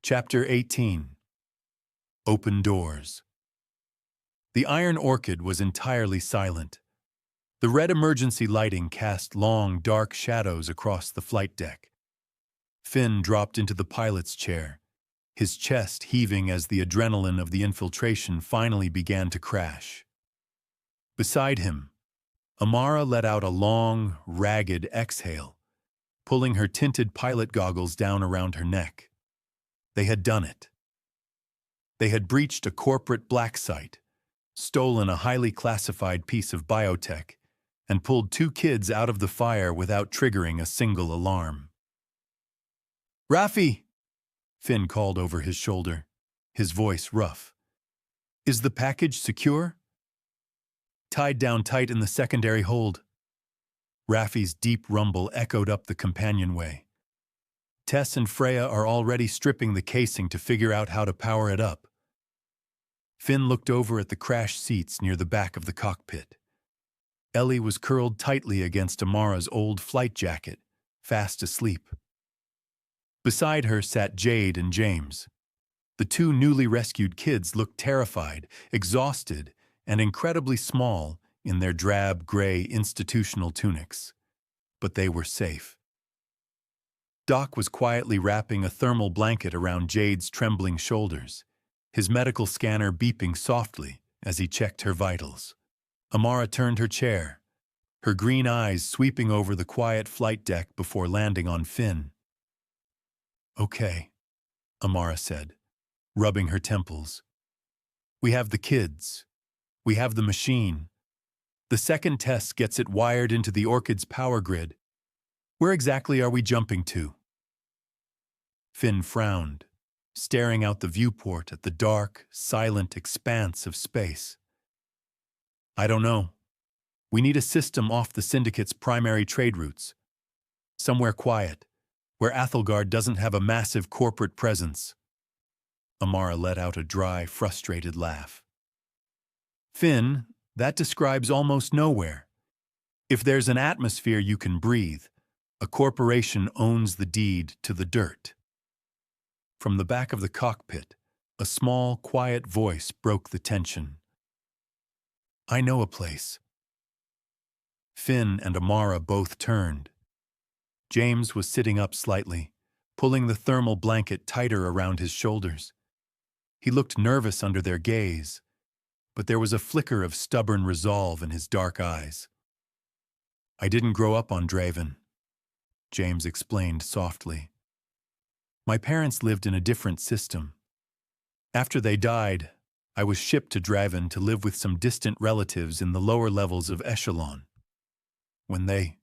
Chapter 18. Open Doors. The Iron Orchid was entirely silent. The red emergency lighting cast long, dark shadows across the flight deck. Finn dropped into the pilot's chair, his chest heaving as the adrenaline of the infiltration finally began to crash. Beside him, Amara let out a long, ragged exhale, pulling her tinted pilot goggles down around her neck. They had done it. They had breached a corporate black site, stolen a highly classified piece of biotech, and pulled 2 kids out of the fire without triggering a single alarm. "Raffi!" Finn called over his shoulder, his voice rough. "Is the package secure?" "Tied down tight in the secondary hold." Raffi's deep rumble echoed up the companionway. "Tess and Freya are already stripping the casing to figure out how to power it up." Finn looked over at the crash seats near the back of the cockpit. Ellie was curled tightly against Amara's old flight jacket, fast asleep. Beside her sat Jade and James. The 2 newly rescued kids looked terrified, exhausted, and incredibly small in their drab gray institutional tunics. But they were safe. Doc was quietly wrapping a thermal blanket around Jade's trembling shoulders, his medical scanner beeping softly as he checked her vitals. Amara turned her chair, her green eyes sweeping over the quiet flight deck before landing on Finn. "Okay," Amara said, rubbing her temples. "We have the kids. We have the machine. The second test gets it wired into the Orchid's power grid. Where exactly are we jumping to?" Finn frowned, staring out the viewport at the dark, silent expanse of space. "I don't know. We need a system off the Syndicate's primary trade routes. Somewhere quiet, where Athelgard doesn't have a massive corporate presence." Amara let out a dry, frustrated laugh. "Finn, that describes almost nowhere. If there's an atmosphere you can breathe, a corporation owns the deed to the dirt." From the back of the cockpit, a small, quiet voice broke the tension. "I know a place." Finn and Amara both turned. James was sitting up slightly, pulling the thermal blanket tighter around his shoulders. He looked nervous under their gaze, but there was a flicker of stubborn resolve in his dark eyes. "I didn't grow up on Draven," James explained softly. "My parents lived in a different system. After they died, I was shipped to Draven to live with some distant relatives in the lower levels of Echelon. When they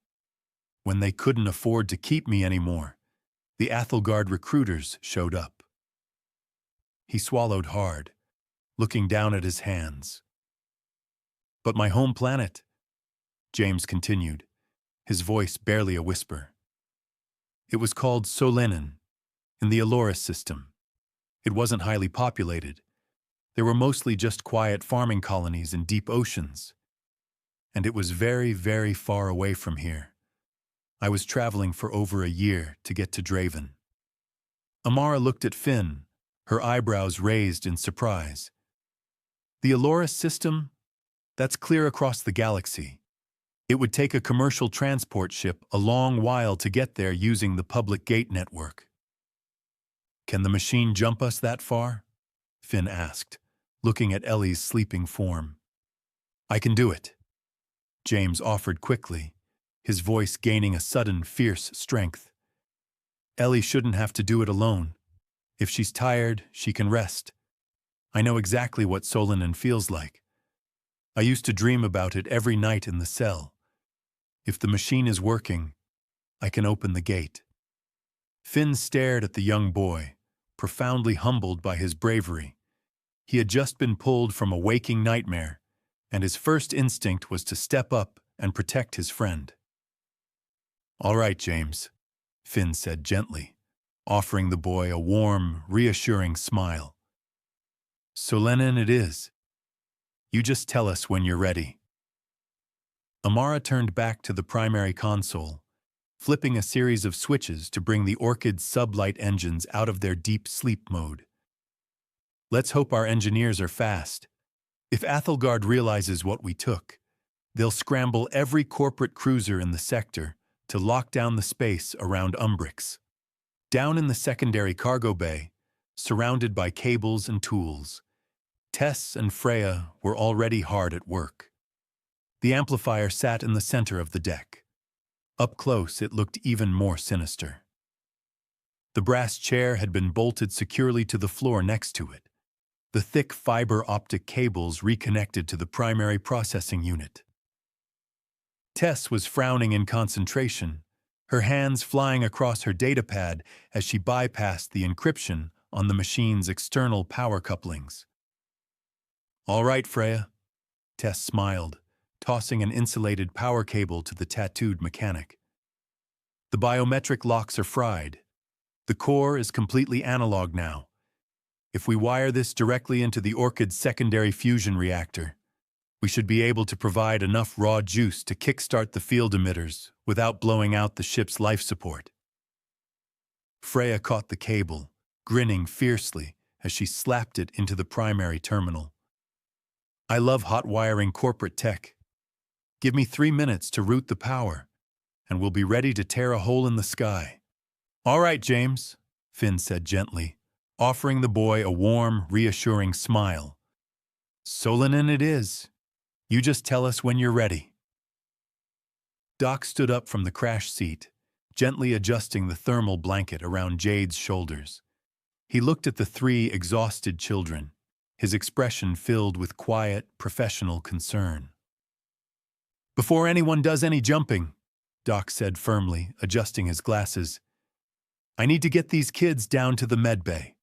couldn't afford to keep me anymore, the Athelgard recruiters showed up." He swallowed hard, looking down at his hands. "But my home planet," James continued, his voice barely a whisper. "It was called Solenin, in the Aloris system. It wasn't highly populated. There were mostly just quiet farming colonies in deep oceans. And it was very, very far away from here. I was traveling for over a year to get to Draven." Amara looked at Finn, her eyebrows raised in surprise. "The Aloris system? That's clear across the galaxy. It would take a commercial transport ship a long while to get there using the public gate network." "Can the machine jump us that far?" Finn asked, looking at Ellie's sleeping form. "I can do it," James offered quickly, his voice gaining a sudden fierce strength. "Ellie shouldn't have to do it alone. If she's tired, she can rest. I know exactly what Solenin feels like. I used to dream about it every night in the cell. If the machine is working, I can open the gate." Finn stared at the young boy, profoundly humbled by his bravery. He had just been pulled from a waking nightmare, and his first instinct was to step up and protect his friend. "All right, James," Finn said gently, offering the boy a warm, reassuring smile. "Solenin it is. You just tell us when you're ready." Amara turned back to the primary console, flipping a series of switches to bring the Orchid's sublight engines out of their deep sleep mode. Let's hope our engineers are fast. If Athelgard realizes what we took, they'll scramble every corporate cruiser in the sector to lock down the space around Umbrix. Down in the secondary cargo bay, surrounded by cables and tools, Tess and Freya were already hard at work. The amplifier sat in the center of the deck. Up close, it looked even more sinister. The brass chair had been bolted securely to the floor next to it, the thick fiber optic cables reconnected to the primary processing unit. Tess was frowning in concentration, her hands flying across her datapad as she bypassed the encryption on the machine's external power couplings. "All right, Freya," Tess smiled, tossing an insulated power cable to the tattooed mechanic. "The biometric locks are fried. The core is completely analog now. If we wire this directly into the Orchid's secondary fusion reactor, we should be able to provide enough raw juice to kickstart the field emitters without blowing out the ship's life support." Freya caught the cable, grinning fiercely as she slapped it into the primary terminal. "I love hot wiring corporate tech. Give me 3 minutes to route the power, and we'll be ready to tear a hole in the sky." "All right, James," Finn said gently, offering the boy a warm, reassuring smile. "Solanin it is. You just tell us when you're ready." Doc stood up from the crash seat, gently adjusting the thermal blanket around Jade's shoulders. He looked at the 3 exhausted children, his expression filled with quiet, professional concern. "Before anyone does any jumping," Doc said firmly, adjusting his glasses, "I need to get these kids down to the med bay.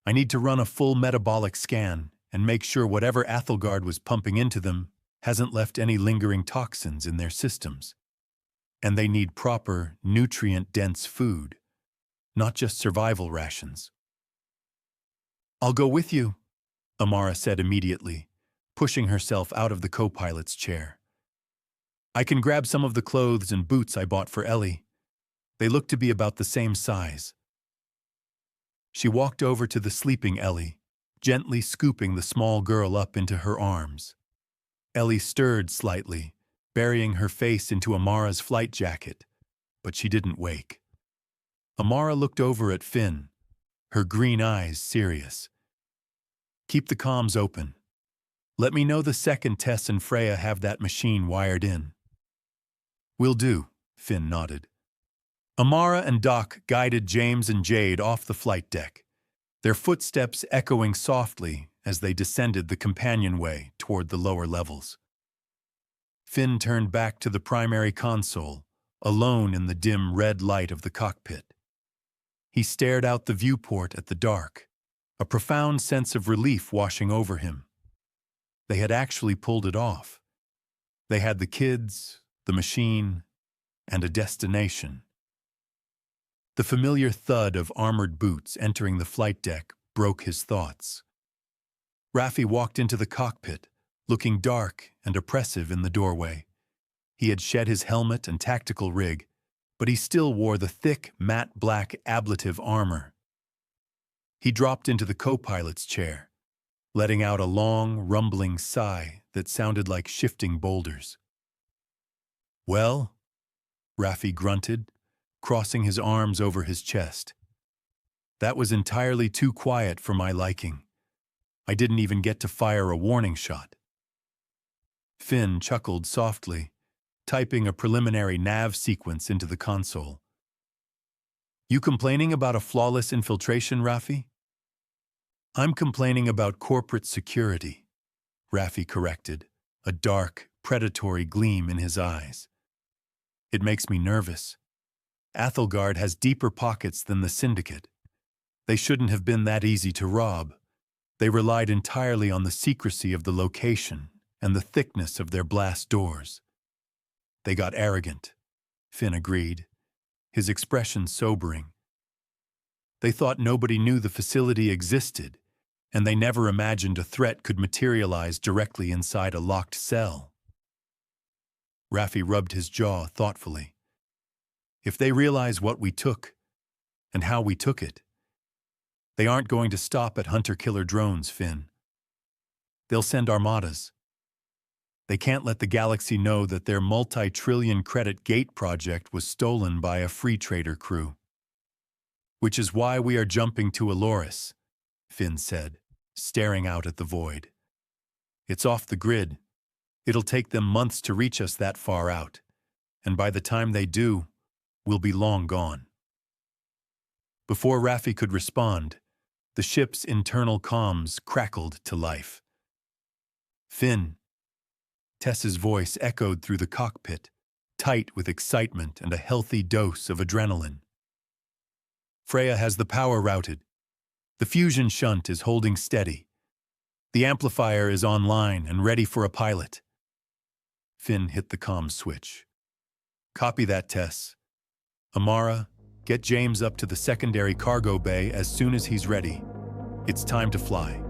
I need to run a full metabolic scan and make sure whatever Athelgard was pumping into them hasn't left any lingering toxins in their systems. And they need proper, nutrient-dense food, not just survival rations." "I'll go with you," Amara said immediately, pushing herself out of the co-pilot's chair. "I can grab some of the clothes and boots I bought for Ellie. They look to be about the same size." She walked over to the sleeping Ellie, gently scooping the small girl up into her arms. Ellie stirred slightly, burying her face into Amara's flight jacket, but she didn't wake. Amara looked over at Finn, her green eyes serious. "Keep the comms open. Let me know the second Tess and Freya have that machine wired in." "Will do," Finn nodded. Amara and Doc guided James and Jade off the flight deck, their footsteps echoing softly as they descended the companionway toward the lower levels. Finn turned back to the primary console, alone in the dim red light of the cockpit. He stared out the viewport at the dark, a profound sense of relief washing over him. They had actually pulled it off. They had the kids, the machine, and a destination. The familiar thud of armored boots entering the flight deck broke his thoughts. Raffi walked into the cockpit, looking dark and oppressive in the doorway. He had shed his helmet and tactical rig, but he still wore the thick, matte black ablative armor. He dropped into the co-pilot's chair, letting out a long, rumbling sigh that sounded like shifting boulders. "Well?" Raffi grunted, crossing his arms over his chest. "That was entirely too quiet for my liking. I didn't even get to fire a warning shot." Finn chuckled softly, typing a preliminary nav sequence into the console. "You complaining about a flawless infiltration, Raffi?" "I'm complaining about corporate security," Raffi corrected, a dark, predatory gleam in his eyes. "It makes me nervous. Athelgard has deeper pockets than the Syndicate. They shouldn't have been that easy to rob. They relied entirely on the secrecy of the location and the thickness of their blast doors." "They got arrogant," Finn agreed, his expression sobering. "They thought nobody knew the facility existed, and they never imagined a threat could materialize directly inside a locked cell." Raffi rubbed his jaw thoughtfully. If they realize what we took and how we took it, they aren't going to stop at hunter-killer drones, Finn. They'll send armadas. They can't let the galaxy know that their multi-trillion credit gate project was stolen by a free trader crew. Which is why we are jumping to Aloris, Finn said, staring out at the void. It's off the grid. It'll take them months to reach us that far out, and by the time they do, we'll be long gone. Before Raffi could respond, the ship's internal comms crackled to life. Finn. Tess's voice echoed through the cockpit, tight with excitement and a healthy dose of adrenaline. Freya has the power routed. The fusion shunt is holding steady. The amplifier is online and ready for a pilot. Finn hit the comm switch. Copy that, Tess. Amara, get James up to the secondary cargo bay as soon as he's ready. It's time to fly.